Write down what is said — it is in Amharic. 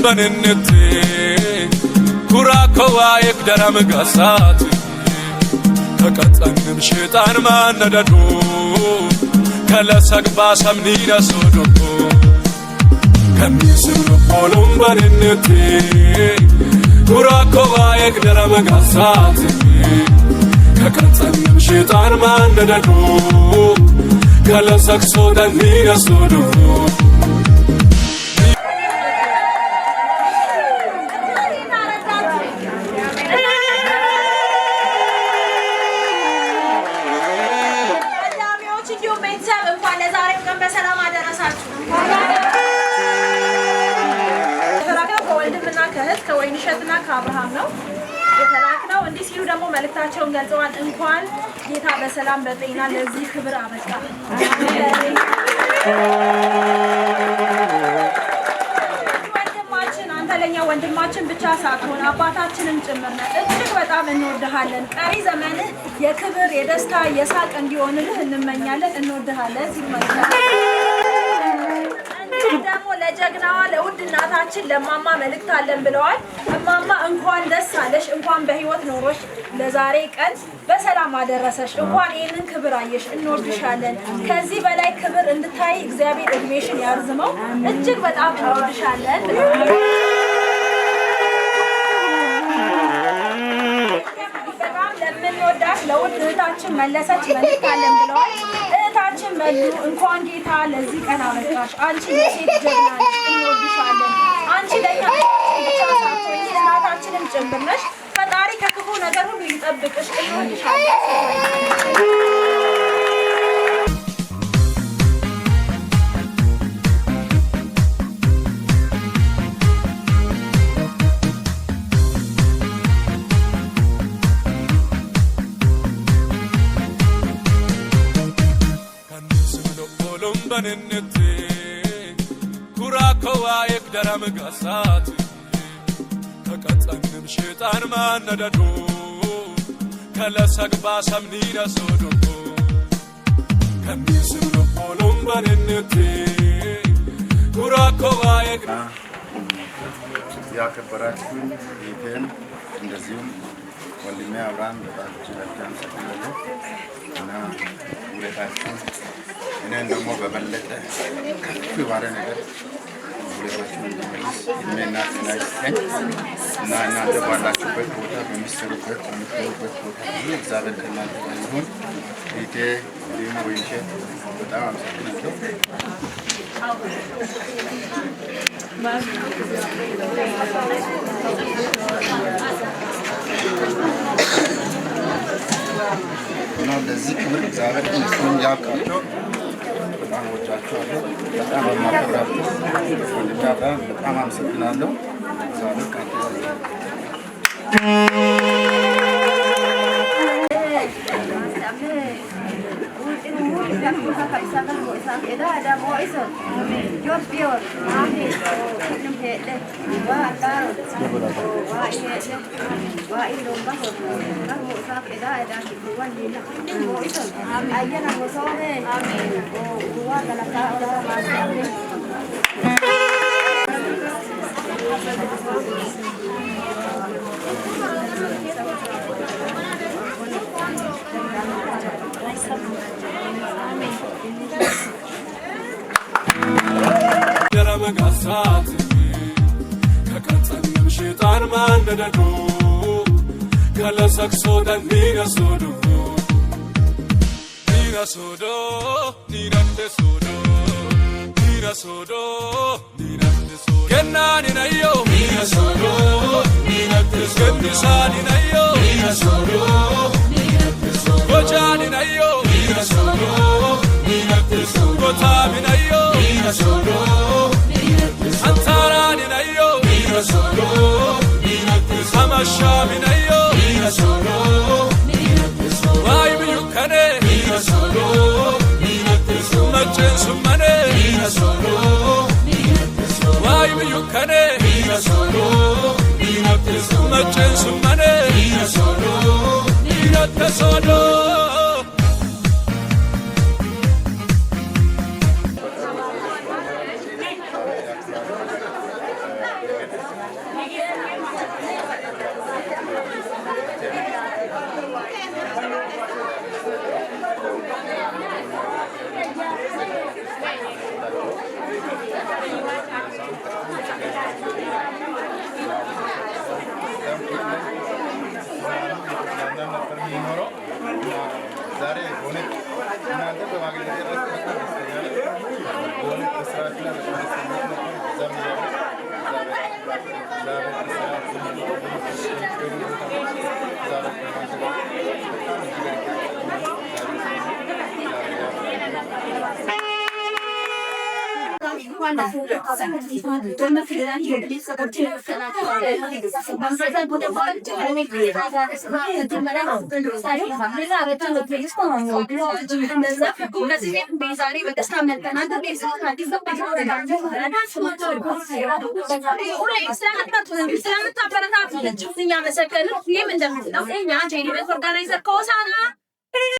banenete kurakowa ekdara magasat ተቀጣንም ሸይጣን ማነደዶ ከለሰግባ ሰምኒና ሶዶ ከሚስሩ ፖሎም ባንነቴ ኩራኮባ የግደረ መጋሳት ተቀጣንም ሸይጣን ማነደዶ ከለሰግሶ ደኒና ሶዶ ከወይንሸትና ከአብርሃም ነው የተላከው እንዲህ ሲሉ ደግሞ መልእክታቸውን ገልጸዋል እንኳን ጌታ በሰላም በጤና ለዚህ ክብር አበቃ ወንድማችን አንተ ለኛ ወንድማችን ብቻ ሳትሆን አባታችንም ጭምር ነህ እጅግ በጣም እንወድሃለን ቀሪ ዘመንህ የክብር የደስታ የሳቅ እንዲሆንልህ እንመኛለን እንወድሃለን ሲል ደግሞ ለጀግናዋ ለውድ እናታችን ለማማ መልእክት አለን ብለዋል እማማ እንኳን ደስ አለሽ እንኳን በህይወት ኖሮሽ ለዛሬ ቀን በሰላም አደረሰሽ እንኳን ይሄንን ክብር አየሽ እንወድሻለን ከዚህ በላይ ክብር እንድታይ እግዚአብሔር እድሜሽን ያርዝመው እጅግ በጣም እንወድሻለን በጣም ለምንወዳት ለውድ እህታችን መለሰች መልእክት አለን ብለዋል እህታችን መሉ እንኳን ጌታ ለዚህ ቀን አበቃሽ አንቺ የሴት ጀግና ነሽ እንወድሻለን አንቺ ለኛ ብቻ ሳትሆኚ እናታችንም ጭምር ነሽ ፈጣሪ ከክፉ ነገር ሁሉ ይጠብቅሽ እንወድሻለን banenete kurakowa ekdara magasat ተቀጣንም ሸይጣን ማነደዶ ከለሰግባ ሰምኒና ሶዶ ከሚስሩ ፖሎም ባንነቴ ኩራኮዋ ekdara ያከበራችሁ ይሄን እንደዚሁም ወንድሜ አብርሃም በጣም መልካም ሰጥቷል እና ሁለታችሁ እኔን ደግሞ በበለጠ ከፍ ባለ ነገር ሁለታችሁን እንድመልስ እድሜና ጤና ይስጠኝ እና እናንተ ባላችሁበት ቦታ በምትሰሩበት በምትኖሩበት ቦታ ሁሉ እግዚአብሔር ከእናንተ ጋር ይሁን። እህቴ እንዲሁም ወይንሸት በጣም አመሰግናለሁ። እና ለዚህ ክብር እግዚአብሔር እነሱን ያብቃቸው። በጣም ወዳችኋለሁ። በጣም የማከብራችሁ ወንድሜ አብርሃም በጣም አመሰግናለሁ። እግዚአብሔር ካንተ ጋር ይሁን። መጋሳት ከቀጣንም ሸይጣን ማነደዶ ከለሰግሶ ደኒና ሶዶ ኒና ሶዶ ኒናቴ ሶዶ ኒና ሶዶ ኒናቴ ሶዶ ገናኒ ነዮ ኒና ሶዶ ኒናቴ ሶዶ ገኒሳኒ ነዮ ኒና ሶዶ ኒናቴ ሶዶ ጎጃኒ ነዮ ኒና ሶዶ ኒናቴ ሶዶ ጎታሚ ነዮ ኒና ሶዶ Antarani na yo, Nina Solo, Nina Tiso, Amashami na yo, Nina Solo, Nina Tiso, Why me you kane, Nina Solo, Nina Tiso, Machen sumane, Nina Solo, Nina Tiso, Why me you kane, Nina Solo, Nina Tiso, Machen sumane, Nina Solo, Nina Tiso. የሚኖረው ዛሬ በእውነት እናንተ በማግኘት በእውነት በስራችሁ ላይ ስለምታበረታቱ እኛ መሰከልን ይህም እንደምትለው እኛ ጄኒ ቤት ኦርጋናይዘር ከሆሳና